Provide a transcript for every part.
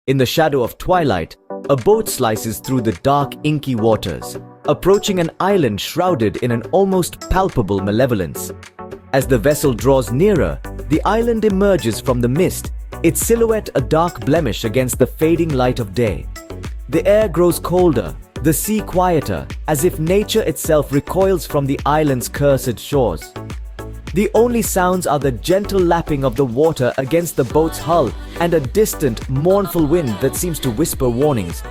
In the shadow of twilight, a boat slices through the dark, inky waters, approaching an island shrouded in an almost palpable malevolence. As the vessel draws nearer, the island emerges from the mist, its silhouette a dark blemish against the fading light of day. The air grows colder, the sea quieter, as if nature itself recoils from the island's cursed shores. The only sounds are the gentle lapping of the water against the boat's hull and a distant, mournful wind that seems to whisper warnings.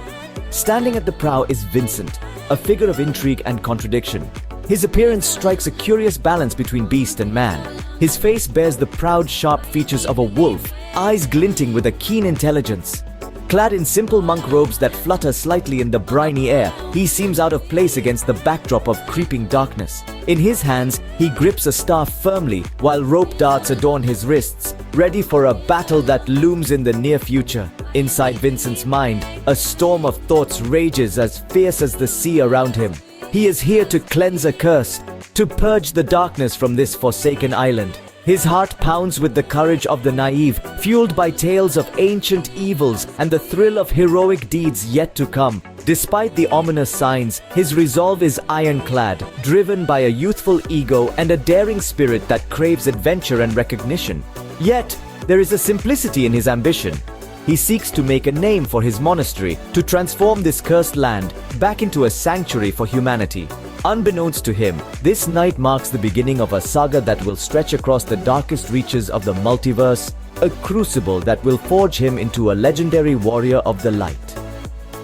Standing at the prow is Vincent, a figure of intrigue and contradiction. His appearance strikes a curious balance between beast and man. His face bears the proud, sharp features of a wolf, eyes glinting with a keen intelligence. Clad in simple monk robes that flutter slightly in the briny air, he seems out of place against the backdrop of creeping darkness. In his hands, he grips a staff firmly, while rope darts adorn his wrists, ready for a battle that looms in the near future. Inside Vincent's mind, a storm of thoughts rages as fierce as the sea around him. He is here to cleanse a curse, to purge the darkness from this forsaken island. His heart pounds with the courage of the naive, fueled by tales of ancient evils and the thrill of heroic deeds yet to come. Despite the ominous signs, his resolve is ironclad, driven by a youthful ego and a daring spirit that craves adventure and recognition. Yet, there is a simplicity in his ambition. He seeks to make a name for his monastery, to transform this cursed land back into a sanctuary for humanity. Unbeknownst to him, this night marks the beginning of a saga that will stretch across the darkest reaches of the multiverse, a crucible that will forge him into a legendary warrior of the light.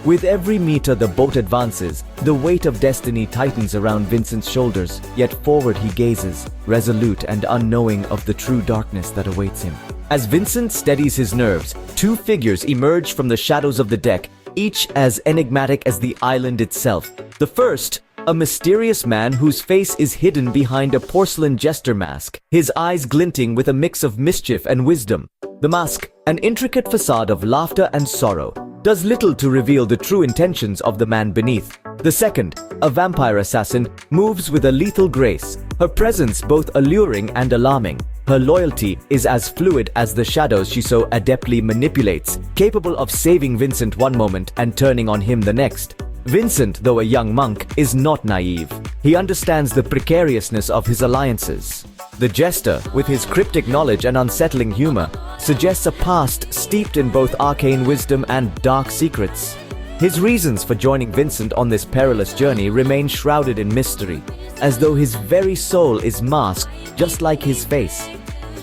With every meter the boat advances, the weight of destiny tightens around Vincent's shoulders, yet forward he gazes, resolute and unknowing of the true darkness that awaits him. As Vincent steadies his nerves, two figures emerge from the shadows of the deck, each as enigmatic as the island itself. The first, a mysterious man whose face is hidden behind a porcelain jester mask, his eyes glinting with a mix of mischief and wisdom. The mask, an intricate facade of laughter and sorrow, does little to reveal the true intentions of the man beneath. The second, a vampire assassin, moves with a lethal grace, her presence both alluring and alarming. Her loyalty is as fluid as the shadows she so adeptly manipulates, capable of saving Vincent one moment and turning on him the next. Vincent, though a young monk, is not naive. He understands the precariousness of his alliances. The jester, with his cryptic knowledge and unsettling humor, suggests a past steeped in both arcane wisdom and dark secrets. His reasons for joining Vincent on this perilous journey remain shrouded in mystery, as though his very soul is masked just like his face.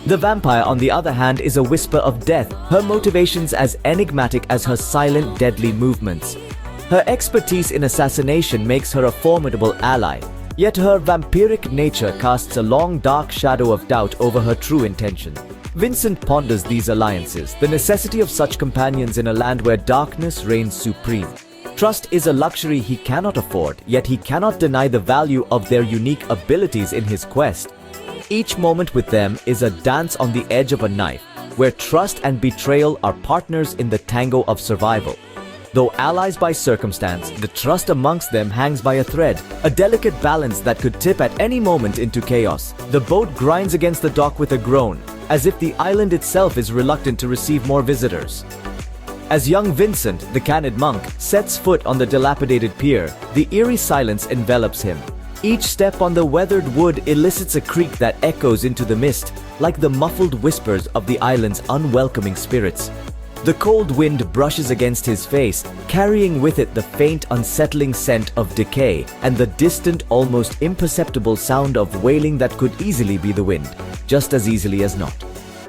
The vampire, on the other hand, is a whisper of death, her motivations as enigmatic as her silent, deadly movements. Her expertise in assassination makes her a formidable ally, yet her vampiric nature casts a long, dark shadow of doubt over her true intention. Vincent ponders these alliances, the necessity of such companions in a land where darkness reigns supreme. Trust is a luxury he cannot afford, yet he cannot deny the value of their unique abilities in his quest. Each moment with them is a dance on the edge of a knife, where trust and betrayal are partners in the tango of survival. Though allies by circumstance, the trust amongst them hangs by a thread, a delicate balance that could tip at any moment into chaos. The boat grinds against the dock with a groan, as if the island itself is reluctant to receive more visitors. As young Vincent, the candid monk, sets foot on the dilapidated pier, the eerie silence envelops him. Each step on the weathered wood elicits a creak that echoes into the mist, like the muffled whispers of the island's unwelcoming spirits. The cold wind brushes against his face, carrying with it the faint, unsettling scent of decay and the distant, almost imperceptible sound of wailing that could easily be the wind, just as easily as not.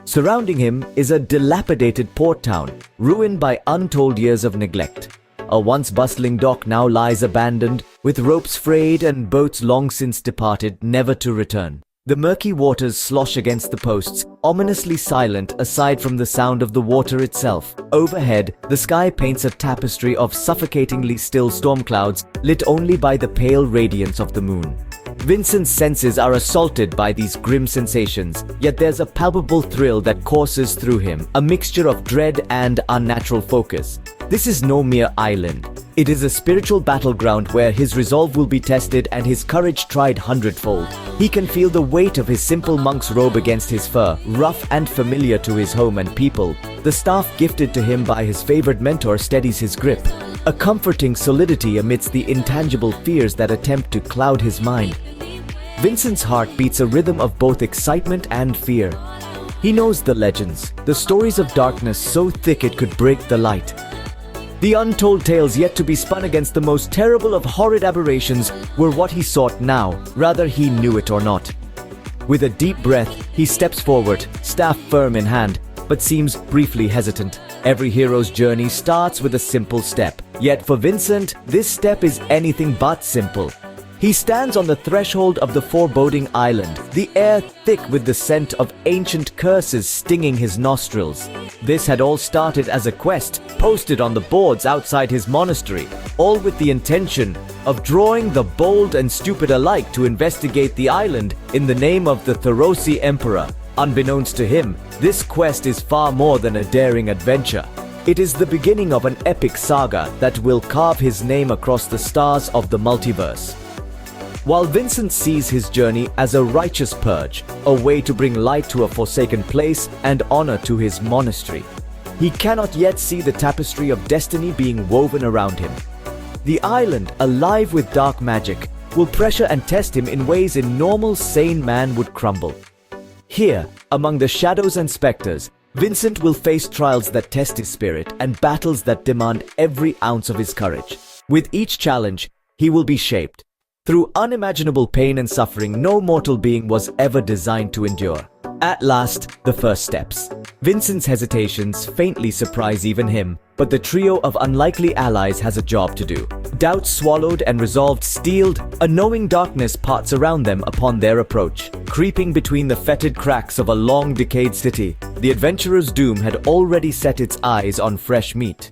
Surrounding him is a dilapidated port town, ruined by untold years of neglect. A once bustling dock now lies abandoned, with ropes frayed and boats long since departed, never to return. The murky waters slosh against the posts, ominously silent aside from the sound of the water itself. Overhead, the sky paints a tapestry of suffocatingly still storm clouds, lit only by the pale radiance of the moon. Vincent's senses are assaulted by these grim sensations, yet there's a palpable thrill that courses through him, a mixture of dread and unnatural focus. This is no mere island. It is a spiritual battleground where his resolve will be tested and his courage tried hundredfold. He can feel the weight of his simple monk's robe against his fur, rough and familiar to his home and people. The staff gifted to him by his favored mentor steadies his grip, a comforting solidity amidst the intangible fears that attempt to cloud his mind. Vincent's heart beats a rhythm of both excitement and fear. He knows the legends, the stories of darkness so thick it could break the light. The untold tales yet to be spun against the most terrible of horrid aberrations were what he sought now, rather he knew it or not. With a deep breath, he steps forward, staff firm in hand, but seems briefly hesitant. Every hero's journey starts with a simple step. Yet for Vincent, this step is anything but simple. He stands on the threshold of the foreboding island, the air thick with the scent of ancient curses stinging his nostrils. This had all started as a quest posted on the boards outside his monastery, all with the intention of drawing the bold and stupid alike to investigate the island in the name of the Thorosi Emperor. Unbeknownst to him, this quest is far more than a daring adventure. It is the beginning of an epic saga that will carve his name across the stars of the multiverse. While Vincent sees his journey as a righteous purge, a way to bring light to a forsaken place and honor to his monastery, he cannot yet see the tapestry of destiny being woven around him. The island, alive with dark magic, will pressure and test him in ways a normal, sane man would crumble. Here, among the shadows and specters, Vincent will face trials that test his spirit and battles that demand every ounce of his courage. With each challenge, he will be shaped through unimaginable pain and suffering no mortal being was ever designed to endure. At last, the first steps. Vincent's hesitations faintly surprise even him, but the trio of unlikely allies has a job to do. Doubts swallowed and resolved steeled, a knowing darkness parts around them upon their approach. Creeping between the fetid cracks of a long-decayed city, the adventurer's doom had already set its eyes on fresh meat.